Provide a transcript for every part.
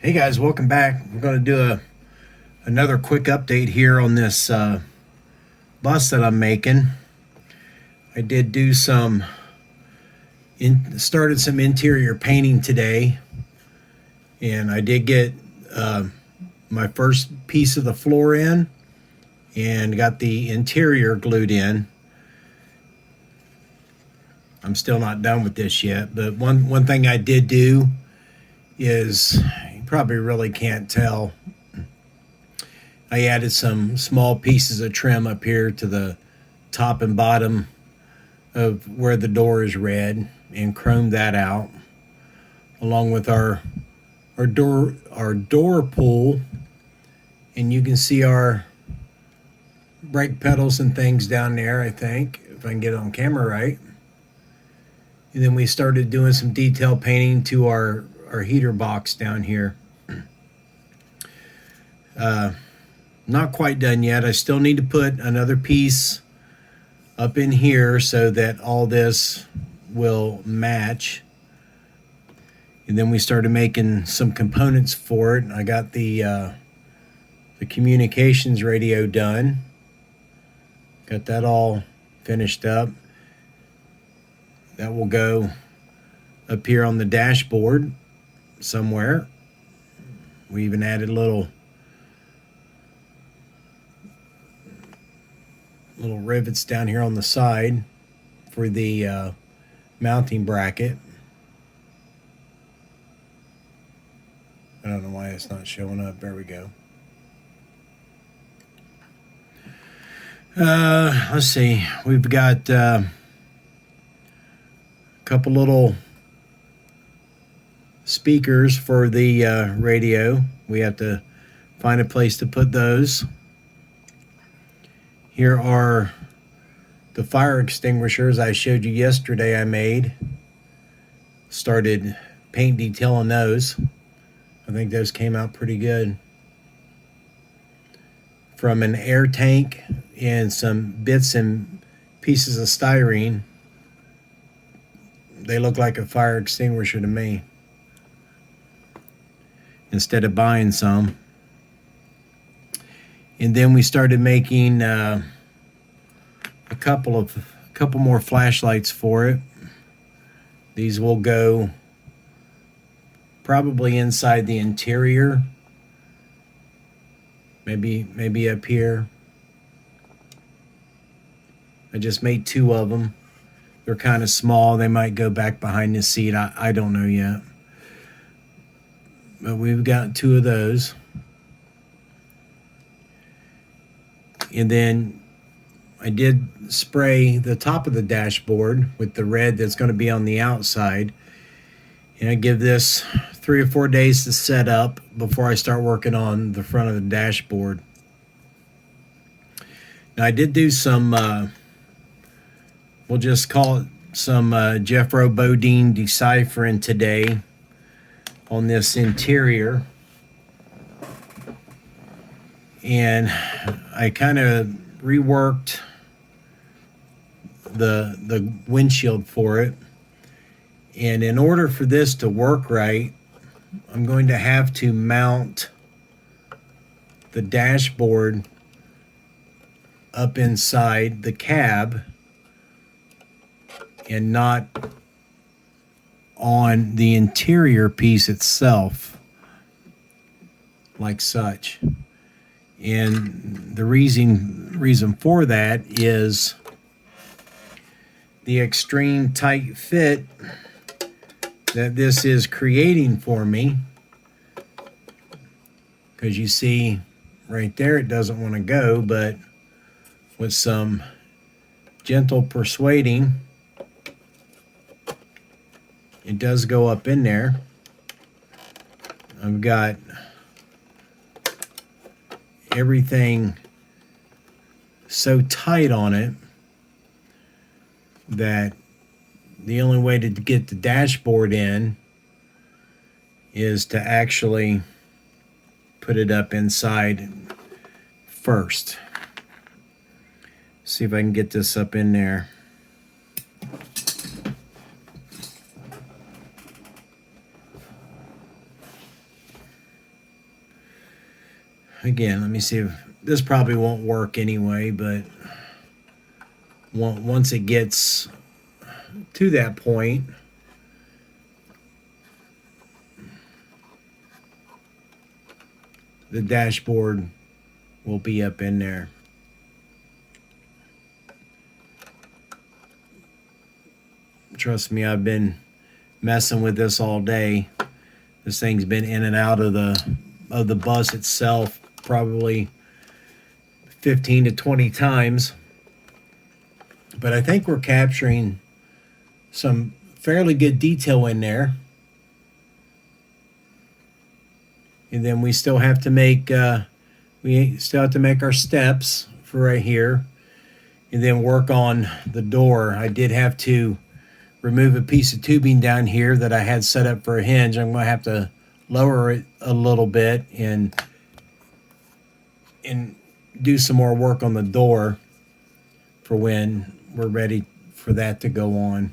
Hey guys, welcome back. We're going to do another quick update here on this bus that I'm making. I did do started some interior painting today, and I did get my first piece of the floor in and got the interior glued in. I'm still not done with this yet, but one thing I did do is, you probably really can't tell, I added some small pieces of trim up here to the top and bottom of where the door is red and chromed that out, along with our door pull, and you can see our brake pedals and things down there, I think, if I can get it on camera right. And then we started doing some detail painting to our heater box down here. Not quite done yet. I still need to put another piece up in here so that all this will match. And then we started making some components for it. I got the communications radio done. Got that all finished up. That will go up here on the dashboard somewhere. We even added little rivets down here on the side for the mounting bracket. I don't know why it's not showing up. There we go. Let's see. We've got a couple little speakers for the radio. We have to find a place to put those. Here are the fire extinguishers I showed you yesterday I made. Started paint detailing those. I think those came out pretty good. From an air tank and some bits and pieces of styrene, they look like a fire extinguisher to me, instead of buying some. And then we started making a couple more flashlights for it. These will go probably inside the interior, maybe up here. I just made two of them. They're kind of small. They might go back behind the seat. I don't know yet. But we've got two of those. And then I did spray the top of the dashboard with the red that's going to be on the outside. And I give this 3 or 4 days to set up before I start working on the front of the dashboard. Now I did do some, we'll just call it some Jeffro Bodine deciphering today on this interior. And I kind of reworked the windshield for it. And in order for this to work right, I'm going to have to mount the dashboard up inside the cab and not on the interior piece itself, like such. And the reason for that is the extreme tight fit that this is creating for me. Because you see right there, it doesn't want to go, but with some gentle persuading, it does go up in there. I've got everything so tight on it that the only way to get the dashboard in is to actually put it up inside first. See if I can get this up in there. Again, let me see if this probably won't work anyway, but once it gets to that point, the dashboard will be up in there. Trust me, I've been messing with this all day. This thing's been in and out of the bus itself probably 15 to 20 times. But I think we're capturing some fairly good detail in there. And then we still have to make our steps for right here, and then work on the door. I did have to remove a piece of tubing down here that I had set up for a hinge. I'm going to have to lower it a little bit and do some more work on the door for when we're ready for that to go on.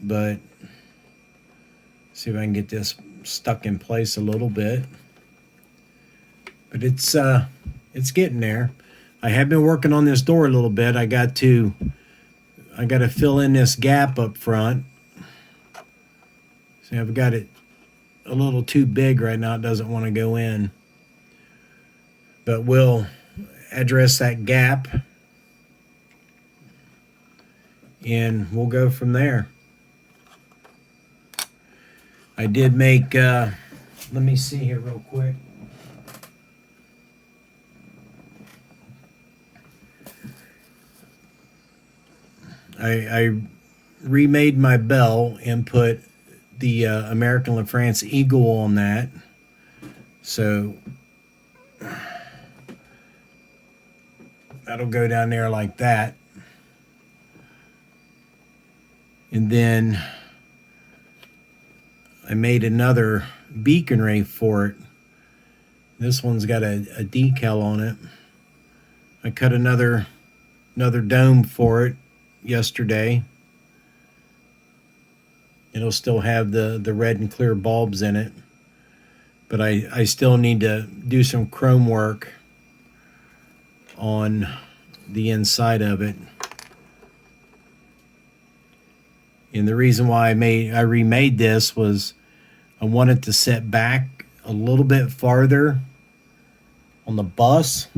But see if I can get this stuck in place a little bit. But it's getting there. I have been working on this door a little bit. I got to fill in this gap up front. See, I've got it a little too big right now. It doesn't want to go in. But we'll address that gap and we'll go from there. I did make, let me see here real quick. I remade my bell and put the American LaFrance Eagle on that. So that'll go down there like that. And then I made another beacon ray for it. This one's got a decal on it. I cut another dome for it yesterday. It'll still have the red and clear bulbs in it, but I still need to do some chrome work on the inside of it. And the reason why I remade this was I wanted to set back a little bit farther on the bus,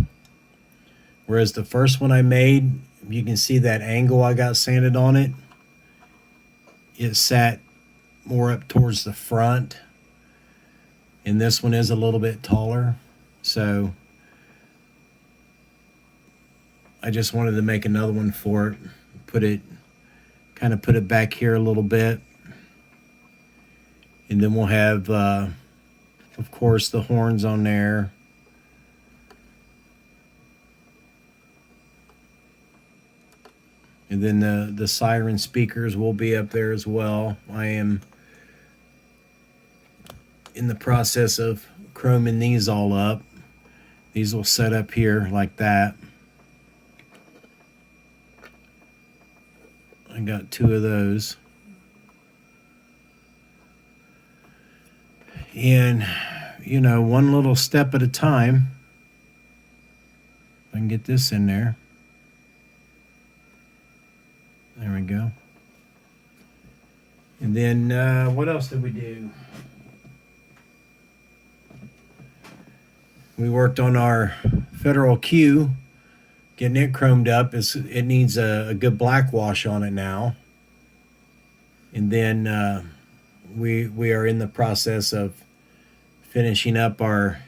whereas the first one I made, you can see that angle I got sanded on it. It sat more up towards the front, and this one is a little bit taller. So I just wanted to make another one for it, put it back here a little bit. And then we'll have, of course, the horns on there. And then the siren speakers will be up there as well. I am in the process of chroming these all up. These will set up here like that. I got 2 of those. And, you know, one little step at a time. I can get this in there. There we go. And then what else did we do? We worked on our Federal Q, getting it chromed up. It needs a good black wash on it now. And then we are in the process of finishing up our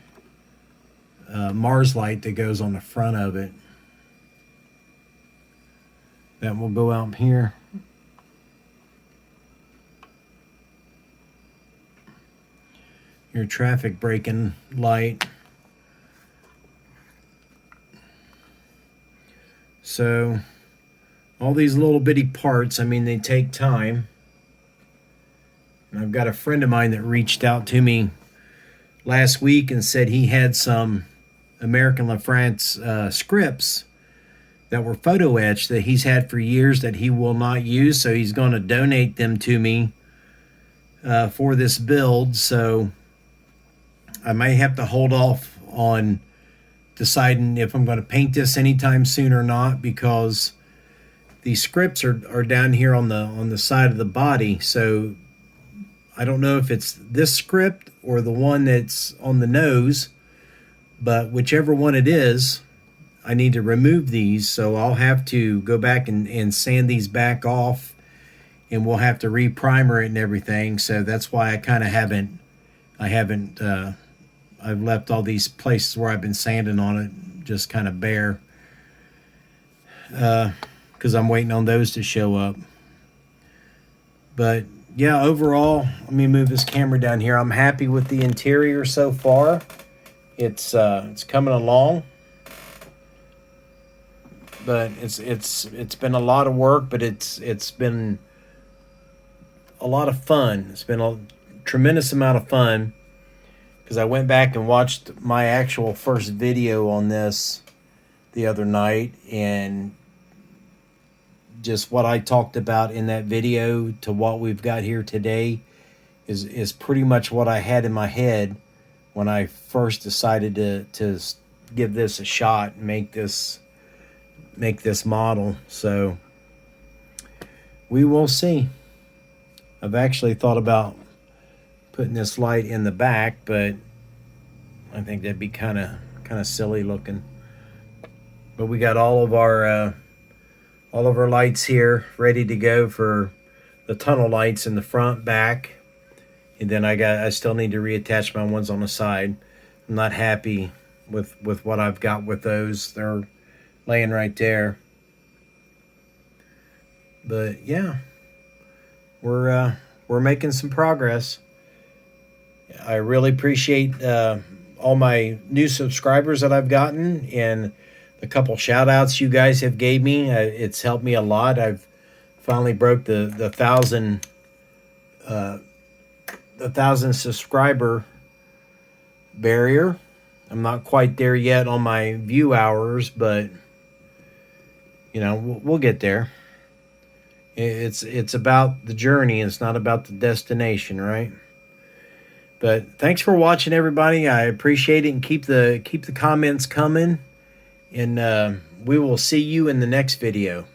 Mars light that goes on the front of it. That will go out here. Your traffic braking light. So all these little bitty parts, I mean, they take time. And I've got a friend of mine that reached out to me last week and said he had some American LaFrance scripts that were photo etched that he's had for years that he will not use. So he's going to donate them to me for this build. So I might have to hold off on deciding if I'm going to paint this anytime soon or not, because these scripts are down here on the side of the body. So I don't know if it's this script or the one that's on the nose, but whichever one it is, I need to remove these. So I'll have to go back and sand these back off, and we'll have to re-primer it and everything. So that's why I kind of haven't I've left all these places where I've been sanding on it just kind of bare, because I'm waiting on those to show up. But yeah, overall, let me move this camera down here. I'm happy with the interior so far. It's coming along, but it's been a lot of work, but it's been a lot of fun. It's been a tremendous amount of fun, because I went back and watched my actual first video on this the other night, and just what I talked about in that video to what we've got here today is pretty much what I had in my head when I first decided to give this a shot and make this model. So we will see. I've actually thought about putting this light in the back, but I think that'd be kind of silly looking. But we got all of our lights here ready to go for the tunnel lights in the front, back, and then I still need to reattach my ones on the side. I'm not happy with what I've got with those. They're laying right there. But yeah, we're making some progress. I really appreciate all my new subscribers that I've gotten, and the couple shout outs you guys have gave me. It's helped me a lot. I've finally broke the 1,000 subscriber barrier. I'm not quite there yet on my view hours, but you know, we'll get there. It's about the journey. It's not about the destination, right? But thanks for watching, everybody. I appreciate it, and keep the comments coming. And we will see you in the next video.